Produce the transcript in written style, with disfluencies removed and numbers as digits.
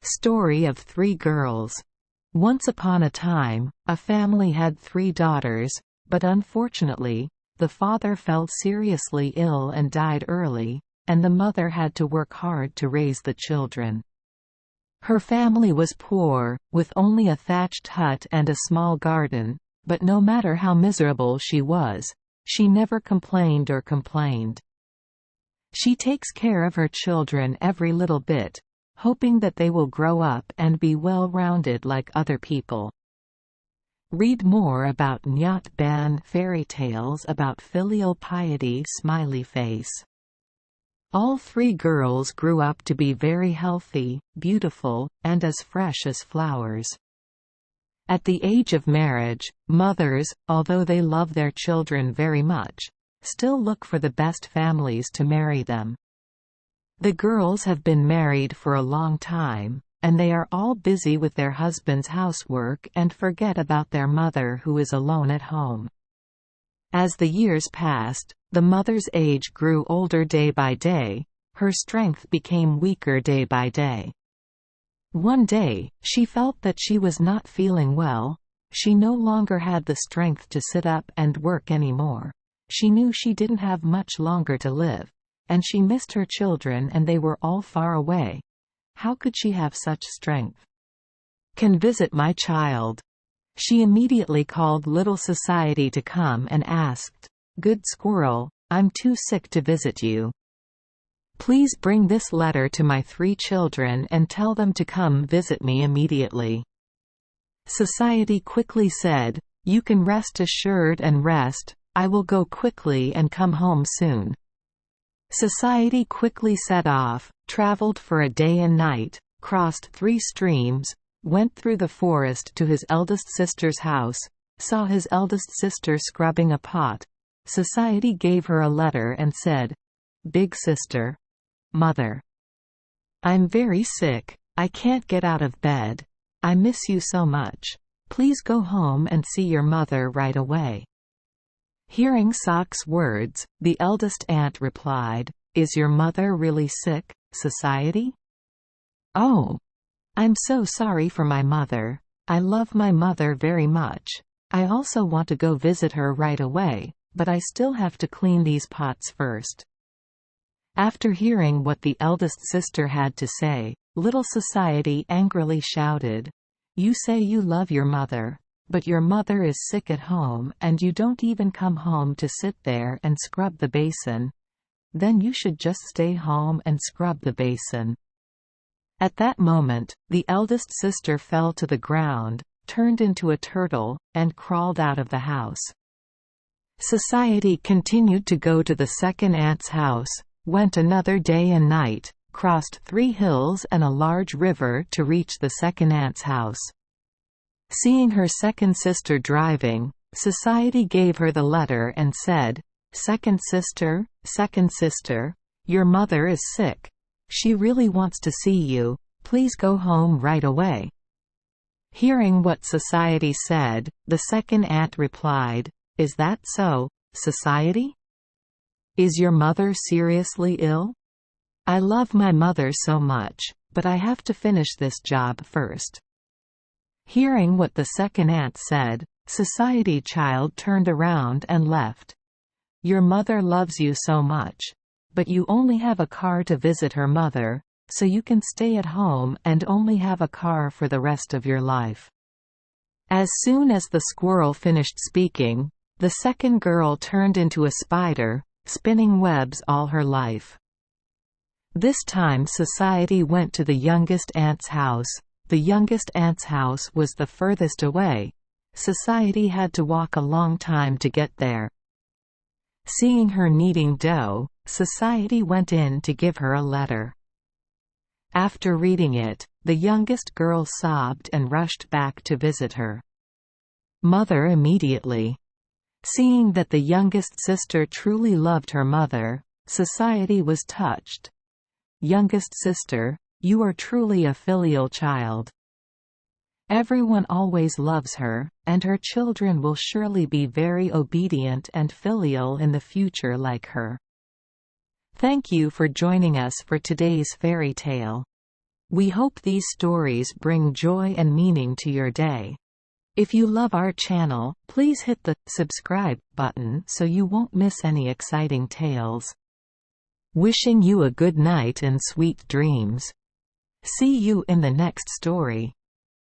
Story of three girls. Once upon a time, a family had 3 daughters, but unfortunately, the father fell seriously ill and died early, and the mother had to work hard to raise the children. Her family was poor, with only a thatched hut and a small garden, but no matter how miserable she was, she never complained or complained. She takes care of her children every little bit, hoping that they will grow up and be well-rounded like other people. Read more about Nyat Ban fairy tales about filial piety. Smiley face. All 3 girls grew up to be very healthy, beautiful, and as fresh as flowers. At the age of marriage, mothers, although they love their children very much, still look for the best families to marry them. The girls have been married for a long time, and they are all busy with their husband's housework and forget about their mother who is alone at home. As the years passed, the mother's age grew older day by day, her strength became weaker day by day. One day, she felt that she was not feeling well. She no longer had the strength to sit up and work anymore. She knew she didn't have much longer to live, and she missed her children and they were all far away. How could she have such strength? "Can visit my child." She immediately called Little Society to come and asked, "Good Squirrel, I'm too sick to visit you. Please bring this letter to my 3 children and tell them to come visit me immediately." Society quickly said, "You can rest assured and rest, I will go quickly and come home soon." Society quickly set off, traveled for a day and night, crossed 3 streams, went through the forest to his eldest sister's house, saw his eldest sister scrubbing a pot. Society gave her a letter and said, "Big sister. Mother. I'm very sick, I can't get out of bed. I miss you so much. Please go home and see your mother right away." Hearing Sock's words, the eldest aunt replied, "Is your mother really sick, Society? Oh. I'm so sorry for my mother. I love my mother very much. I also want to go visit her right away, but I still have to clean these pots first." After hearing what the eldest sister had to say, Little Society angrily shouted, "You say you love your mother, but your mother is sick at home and you don't even come home to sit there and scrub the basin. Then you should just stay home and scrub the basin." At that moment, the eldest sister fell to the ground, turned into a turtle, and crawled out of the house. Society continued to go to the second aunt's house, went another day and night, crossed 3 hills and a large river to reach the second aunt's house. Seeing her second sister driving, Society gave her the letter and said, second sister, your mother is sick. She really wants to see you, please go home right away." Hearing what Society said, the second aunt replied, "Is that so, Society? Is your mother seriously ill? I love my mother so much, but I have to finish this job first." Hearing what the second aunt said, Society child turned around and left. "Your mother loves you so much. But you only have a car to visit her mother, so you can stay at home and only have a car for the rest of your life." As soon as the squirrel finished speaking, the second girl turned into a spider, spinning webs all her life. This time Society went to the youngest aunt's house. The youngest aunt's house was the furthest away. Society had to walk a long time to get there. Seeing her kneading dough, Society went in to give her a letter. After reading it, the youngest girl sobbed and rushed back to visit her mother immediately. Seeing that the youngest sister truly loved her mother, Society was touched. "Youngest sister, you are truly a filial child. Everyone always loves her, and her children will surely be very obedient and filial in the future like her. Thank you for joining us for today's fairy tale. We hope these stories bring joy and meaning to your day. If you love our channel, please hit the subscribe button so you won't miss any exciting tales. Wishing you a good night and sweet dreams. See you in the next story.